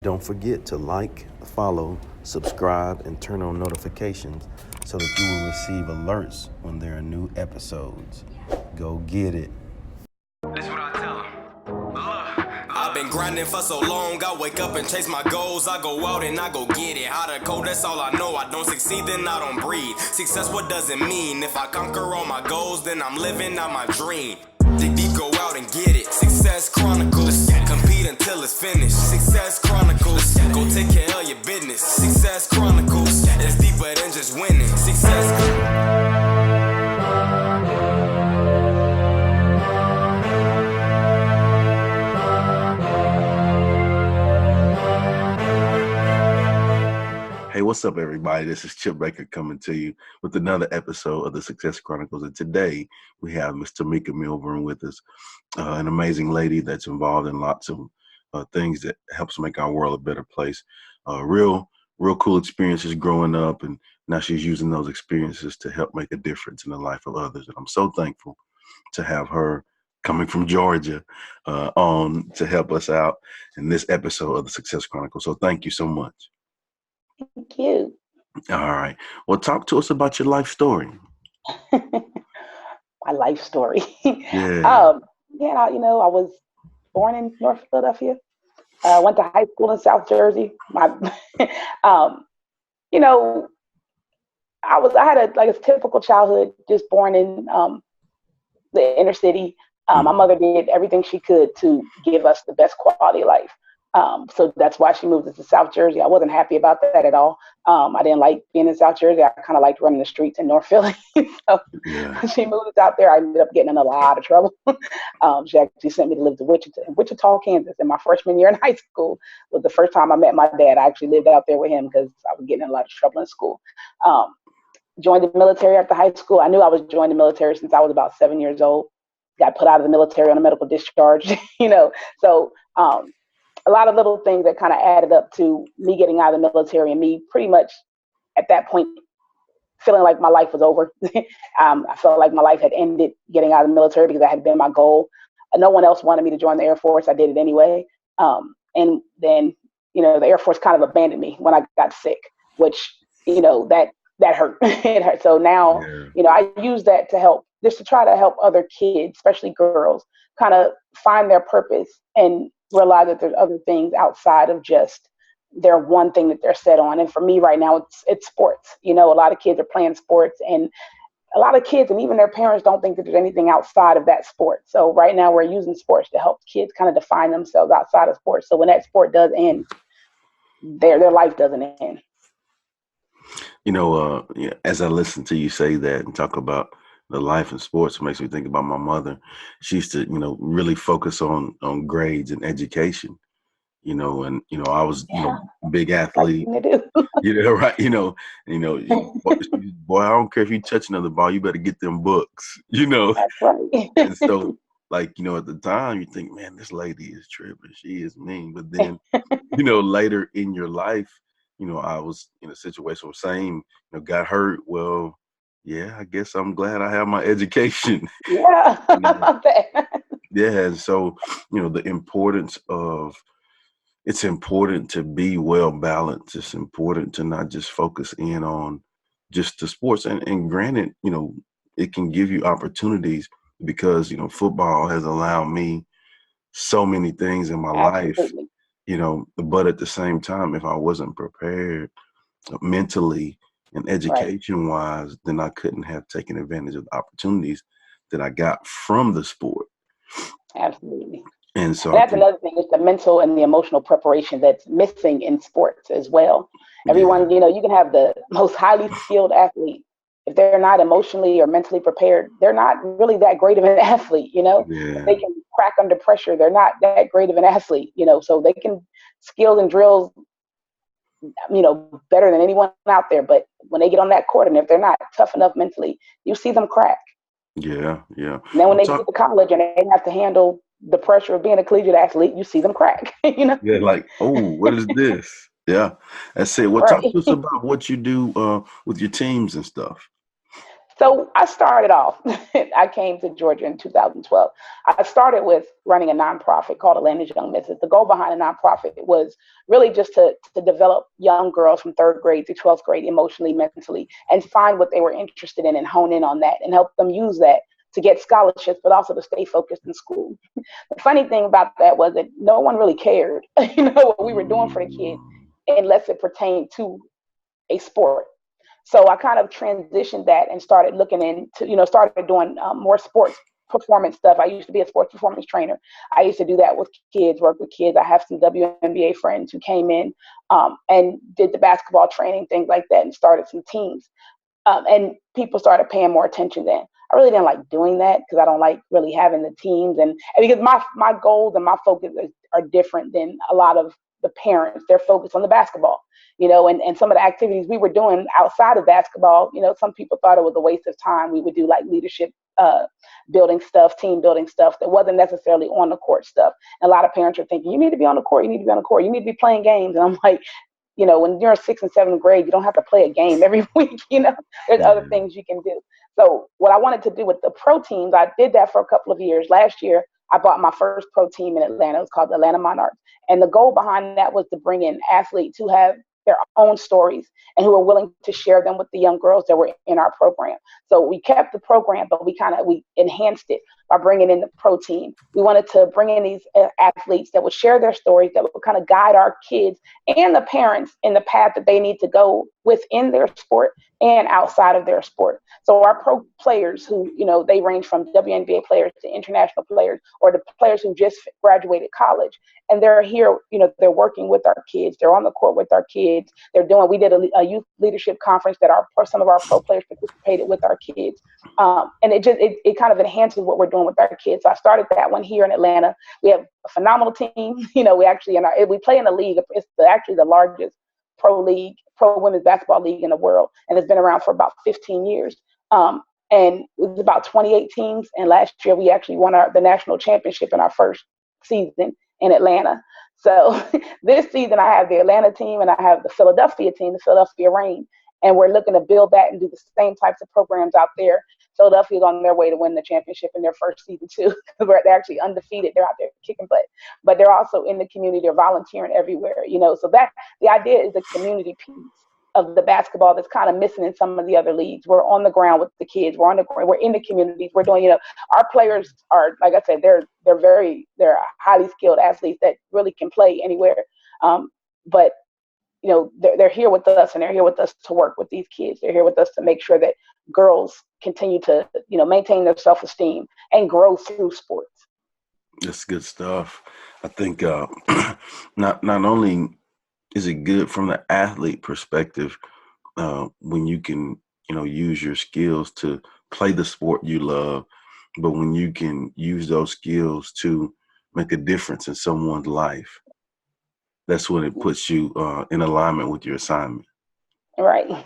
Don't forget to like, follow, subscribe, and turn on notifications so that you will receive alerts when there are new episodes. Go get it. That's what I tell them. I've been grinding for so long, I wake up and chase my goals. I go out and I go get it. Hot or cold, that's all I know. I don't succeed, then I don't breathe. Success, what does it mean? If I conquer all my goals, then I'm living out my dream. Dig deep, go out and get it. Success Chronicles. Compete until it's finished. Success Chronicles. Go take care of your business. Success Chronicles. It's deeper than just winning. Hey, what's up, everybody? This is Chip Baker coming to you with another episode of the Success Chronicles. And today we have Miss Tamika Milburn with us, an amazing lady that's involved in lots of things that helps make our world a better place. Real cool experiences growing up, and now she's using those experiences to help make a difference in the life of others. And I'm so thankful to have her coming from Georgia on to help us out in this episode of the Success Chronicles. So thank you so much. Thank you. All right. Well, talk to us about your life story. My life story. Yeah. I was born in North Philadelphia. Went to high school in South Jersey. I had a typical childhood, just born in the inner city. My mother did everything she could to give us the best quality of life. So that's why she moved us to South Jersey. I wasn't happy about that at all. I didn't like being in South Jersey. I kind of liked running the streets in North Philly. So she moved us out there. I ended up getting in a lot of trouble. She actually sent me to live to Wichita, Kansas. And my freshman year in high school was the first time I met my dad. I actually lived out there with him because I was getting in a lot of trouble in school. Joined the military after high school. I knew I was joining the military since I was about 7 years old. Got put out of the military on a medical discharge, So a lot of little things that kind of added up to me getting out of the military and me pretty much at that point feeling like my life was over. I felt like my life had ended getting out of the military because that had been my goal. No one else wanted me to join the Air Force. I did it anyway. And then, the Air Force kind of abandoned me when I got sick, which, that hurt. It hurt. So now, I use that to help, just to try to help other kids, especially girls, kind of find their purpose and realize that there's other things outside of just their one thing that they're set on. And for me right now, it's sports. A lot of kids are playing sports, and a lot of kids and even their parents don't think that there's anything outside of that sport. So right now we're using sports to help kids kind of define themselves outside of sports. So when that sport does end, their life doesn't end. As I listen to you say that and talk about the life in sports, it makes me think about my mother. She used to, really focus on grades and education, and, I was, big athlete, right. Boy, I don't care if you touch another ball, you better get them books, That's right. And so at the time you think, man, this lady is tripping. She is mean. But then, later in your life, I was in a situation where got hurt. Well, yeah, I guess I'm glad I have my education. Yeah. Yeah. And so, it's important to be well balanced. It's important to not just focus in on just the sports. And granted, it can give you opportunities because, football has allowed me so many things in my life, but at the same time, if I wasn't prepared mentally and education wise, then I couldn't have taken advantage of the opportunities that I got from the sport. Absolutely. And so that's another thing, is the mental and the emotional preparation that's missing in sports as well. Everyone, you can have the most highly skilled athlete. If they're not emotionally or mentally prepared, they're not really that great of an athlete, If they can crack under pressure, they're not that great of an athlete, so they can skills and drills, better than anyone out there. But when they get on that court, and if they're not tough enough mentally, you see them crack. Yeah. And then when they get to college and they have to handle the pressure of being a collegiate athlete, you see them crack, Yeah, like, oh, what is this? Yeah, that's it. Well, talk to us about what you do with your teams and stuff. So I started off, I came to Georgia in 2012. I started with running a nonprofit called Atlanta's Young Misses. The goal behind the nonprofit was really just to develop young girls from third grade to 12th grade emotionally, mentally, and find what they were interested in and hone in on that and help them use that to get scholarships, but also to stay focused in school. The funny thing about that was that no one really cared, what we were doing for the kids unless it pertained to a sport. So I kind of transitioned that and started looking into, started doing more sports performance stuff. I used to be a sports performance trainer. I used to do that with kids, work with kids. I have some WNBA friends who came in and did the basketball training, things like that, and started some teams. And people started paying more attention then. I really didn't like doing that because I don't like really having the teams, and because my goals and my focus are different than a lot of the parents. They're focused on the basketball, and some of the activities we were doing outside of basketball, some people thought it was a waste of time. We would do like leadership building stuff, team building stuff that wasn't necessarily on the court stuff. And a lot of parents are thinking, you need to be on the court, you need to be on the court, you need to be playing games. And I'm like, when you're in 6th and 7th grade, you don't have to play a game every week. There's other things you can do. So what I wanted to do with the pro teams, I did that for a couple of years. Last year, I bought my first pro team in Atlanta. It was called the Atlanta Monarchs. And the goal behind that was to bring in athletes who have their own stories and who are willing to share them with the young girls that were in our program. So we kept the program, but we enhanced it by bringing in the pro team. We wanted to bring in these athletes that would share their stories, that would kind of guide our kids and the parents in the path that they need to go within their sport and outside of their sport. So our pro players who, they range from WNBA players to international players, or the players who just graduated college, and they're here, they're working with our kids. They're on the court with our kids. We did a youth leadership conference that some of our pro players participated with our kids. And it kind of enhances what we're doing with our kids. So I started that one here in Atlanta. We have a phenomenal team. We play in a league. It's actually the largest pro women's basketball league in the world, and it's been around for about 15 years. And it was about 28 teams. And last year we actually won the national championship in our first season in Atlanta. So this season I have the Atlanta team and I have the Philadelphia team, the Philadelphia Reign, and we're looking to build that and do the same types of programs out there. Philadelphia's on their way to win the championship in their first season too. They're actually undefeated. They're out there kicking butt, but they're also in the community. They're volunteering everywhere, So that the idea is the community piece of the basketball that's kind of missing in some of the other leagues. We're on the ground with the kids. We're in the communities. We're doing, our players are, like I said, they're highly skilled athletes that really can play anywhere. But they're here with us, and they're here with us to work with these kids. They're here with us to make sure that girls continue to, maintain their self-esteem and grow through sports. That's good stuff. I think not only is it good from the athlete perspective when you can, use your skills to play the sport you love, but when you can use those skills to make a difference in someone's life, that's when it puts you in alignment with your assignment. Right.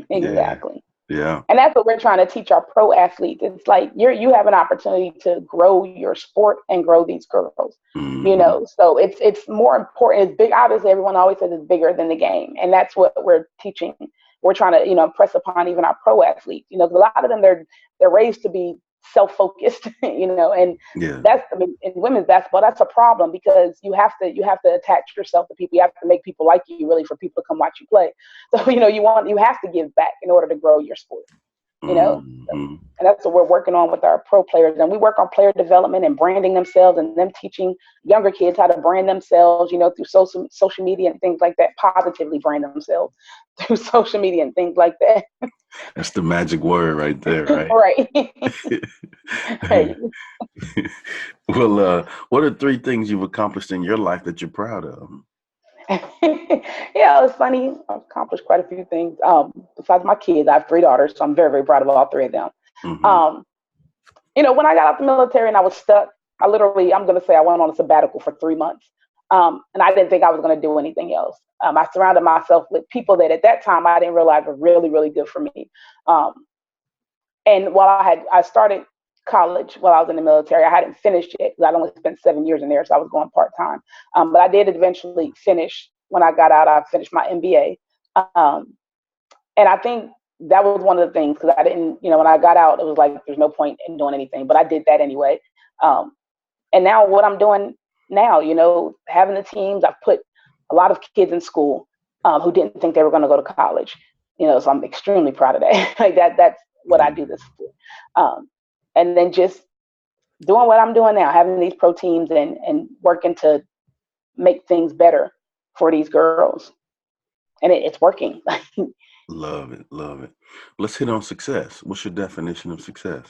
Exactly. Yeah. And that's what we're trying to teach our pro athletes. It's like you have an opportunity to grow your sport and grow these girls. Mm-hmm. So it's more important. It's big. Obviously, everyone always says it's bigger than the game, and that's what we're teaching. We're trying to impress upon even our pro athletes. A lot of them they're raised to be self-focused, and that's, in women's basketball, that's a problem because you have to attach yourself to people. You have to make people like you, really, for people to come watch you play. So, you have to give back in order to grow your sport, Mm-hmm. And that's what we're working on with our pro players. And we work on player development and branding themselves, and them teaching younger kids how to brand themselves, through social media and things like that, positively brand themselves through social media and things like that. That's the magic word right there, right? Right. Right. Well, what are 3 things you've accomplished in your life that you're proud of? Yeah, it's funny. I've accomplished quite a few things. Besides my kids, I have 3 daughters, so I'm very, very proud of all 3 of them. Mm-hmm. When I got out the military and I was stuck, I'm going to say I went on a sabbatical for 3 months. And I didn't think I was going to do anything else. I surrounded myself with people that at that time I didn't realize were really, really good for me. And while I started college while I was in the military, I hadn't finished yet because I'd only spent 7 years in there, so I was going part-time. But I did eventually finish. When I got out, I finished my MBA. And I think that was one of the things, because I didn't, when I got out, it was like, there's no point in doing anything, but I did that anyway. And now what I'm doing now, having the teams, I've put a lot of kids in school who didn't think they were going to go to college, so I'm extremely proud of that. Like that's what I do this for. And then just doing what I'm doing now, having these pro teams and working to make things better for these girls. And it's working. Love it. Love it. Let's hit on success. What's your definition of success?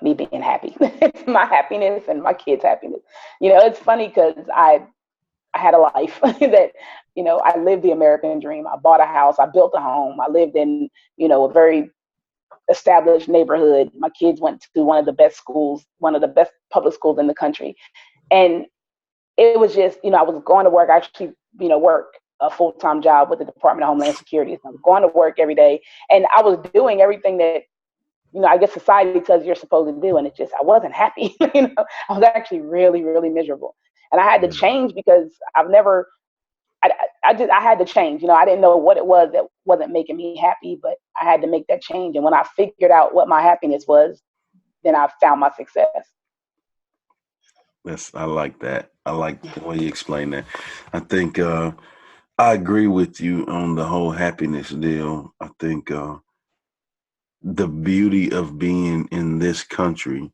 Me being happy. It's my happiness and my kids' happiness. It's funny because I had a life that, I lived the American dream. I bought a house. I built a home. I lived in, a very established neighborhood. My kids went to one of the best schools, one of the best public schools in the country. And it was just, I was going to work. I actually, work a full-time job with the Department of Homeland Security. So I was going to work every day. And I was doing everything that, I guess society says you're supposed to do. And it's just, I wasn't happy. I was actually really, really miserable. And I had to change because I had to change. I didn't know what it was that wasn't making me happy, but I had to make that change. And when I figured out what my happiness was, then I found my success. I like that. I like the way you explain that. I think I agree with you on the whole happiness deal. I think the beauty of being in this country,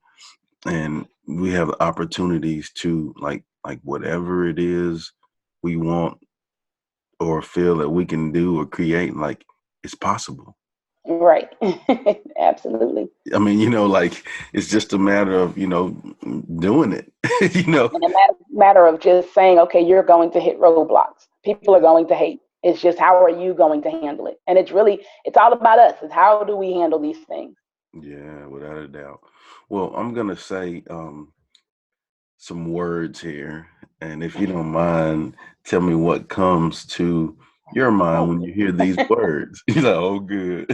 and we have opportunities to like whatever it is we want or feel that we can do or create, like it's possible. Right. Absolutely. I mean, it's just a matter of, doing it, And a matter of just saying, okay, you're going to hit roadblocks. People are going to hate. It's just, how are you going to handle it? And it's all about us. It's how do we handle these things? Yeah, without a doubt. Well, I'm going to say some words here. And if you don't mind, tell me what comes to your mind when you hear these words. You're like, oh, good.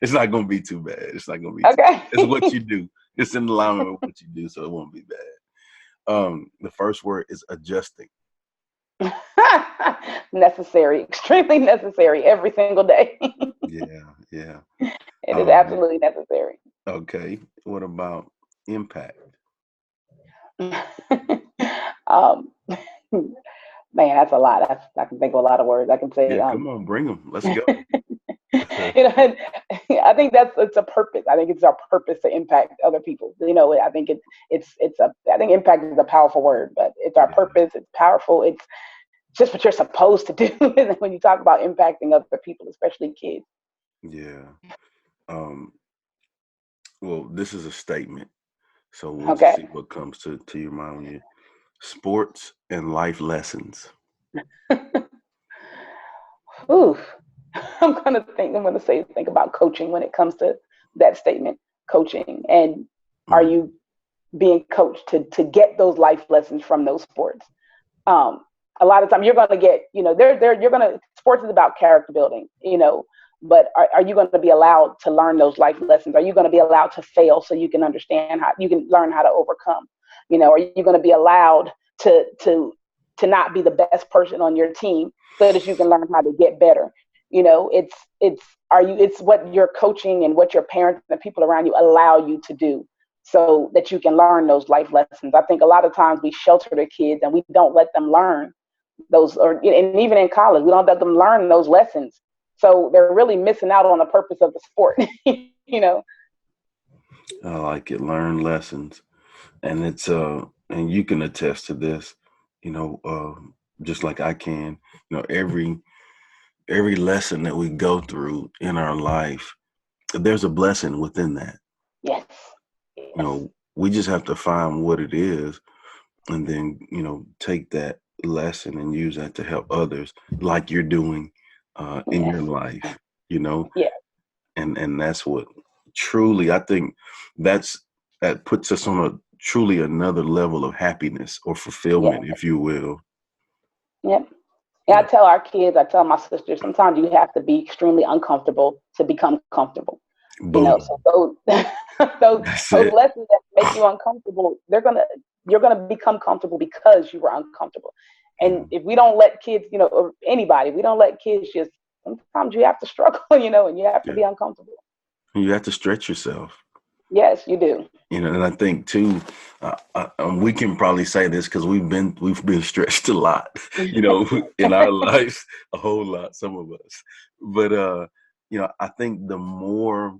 It's not going to be too bad. It's not going to be okay. It's what you do. It's in alignment with what you do, so it won't be bad. The first word is adjusting. Necessary, extremely necessary every single day. Yeah. It is absolutely necessary. Okay. What about impact? Man, that's a lot. I can think of a lot of words. I can say. Yeah, come on, bring them. Let's go. I think it's a purpose. I think it's our purpose to impact other people. I think I think impact is a powerful word, but it's our purpose. It's powerful. It's just what you're supposed to do when you talk about impacting other people, especially kids. Yeah. Well, this is a statement, so we'll just see what comes to your mind when you sports and life lessons. Ooh, I'm gonna think about coaching when it comes to that statement, coaching, and are you being coached to get those life lessons from those sports? A lot of time you're gonna get, sports is about character building, but are you going to be allowed to learn those life lessons? Are you going to be allowed to fail so you can understand how you can learn how to overcome? Are you going to be allowed to not be the best person on your team so that you can learn how to get better? It's what your coaching and what your parents and the people around you allow you to do so that you can learn those life lessons. I think a lot of times we shelter the kids and we don't let them learn those, and even in college, we don't let them learn those lessons. So they're really missing out on the purpose of the sport, I like it. Learn lessons. And it's, and you can attest to this, just like I can, every lesson that we go through in our life, there's a blessing within that. Yes. We just have to find what it is and then, take that lesson and use that to help others like you're doing in your life, Yeah. And that's what truly, I think that puts us on a truly another level of happiness or fulfillment, if you will. Yep. Yeah, I tell our kids, I tell my sisters, sometimes you have to be extremely uncomfortable to become comfortable. Boom. So those lessons that make you uncomfortable, you're gonna become comfortable because you were uncomfortable. And if we don't let kids, or anybody, we don't let kids just sometimes you have to struggle, and you have to be uncomfortable. You have to stretch yourself. Yes, you do. And I think too, we can probably say this because we've been stretched a lot, in our lives, a whole lot, some of us. But I think the more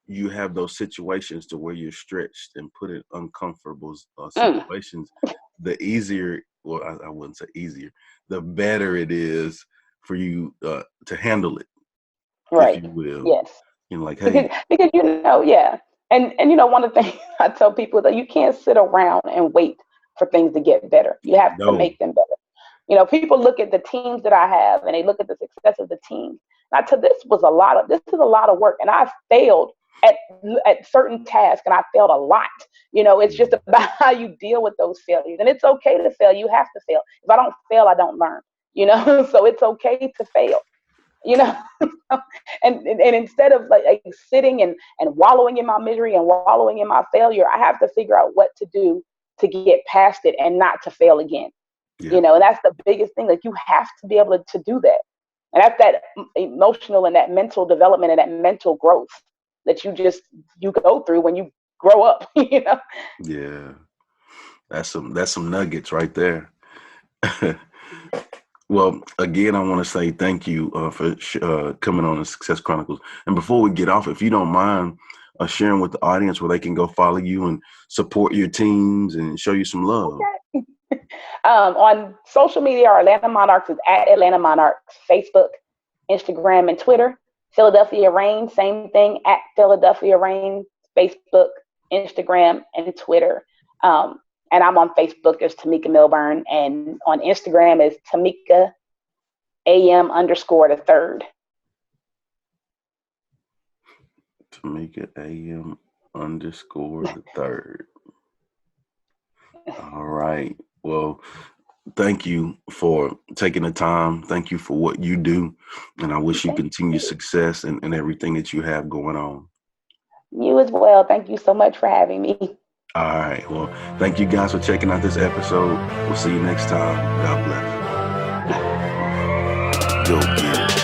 you have those situations to where you're stretched and put in uncomfortable situations, the easier, well, I wouldn't say easier, the better it is for you to handle it, right? If you will. Yes. Like, hey, because yeah. And one of the things I tell people is that you can't sit around and wait for things to get better. You have to make them better. People look at the teams that I have and they look at the success of the team. And I tell this is a lot of work, and I failed at certain tasks, and I failed a lot. It's just about how you deal with those failures, and it's okay to fail. You have to fail. If I don't fail, I don't learn. So it's okay to fail. And instead of like sitting and wallowing in my misery and wallowing in my failure, I have to figure out what to do to get past it and not to fail again. And that's the biggest thing. Like, you have to be able to do that. And that's that emotional and that mental development and that mental growth that you go through when you grow up. Yeah, that's some nuggets right there. Well, again, I want to say thank you for coming on the Success Chronicles. And before we get off, if you don't mind sharing with the audience where they can go follow you and support your teams and show you some love. Okay. On social media, our Atlanta Monarchs is at Atlanta Monarchs, Facebook, Instagram, and Twitter. Philadelphia Reign, same thing, at Philadelphia Reign, Facebook, Instagram, and Twitter. And I'm on Facebook as Tamika Milburn, and on Instagram is Tamika AM_3rd. Tamika AM_3rd. All right. Well, thank you for taking the time. Thank you for what you do. And I wish you continued success in everything that you have going on. You as well. Thank you so much for having me. All right. Well, thank you guys for checking out this episode. We'll see you next time. God bless. Go, kids.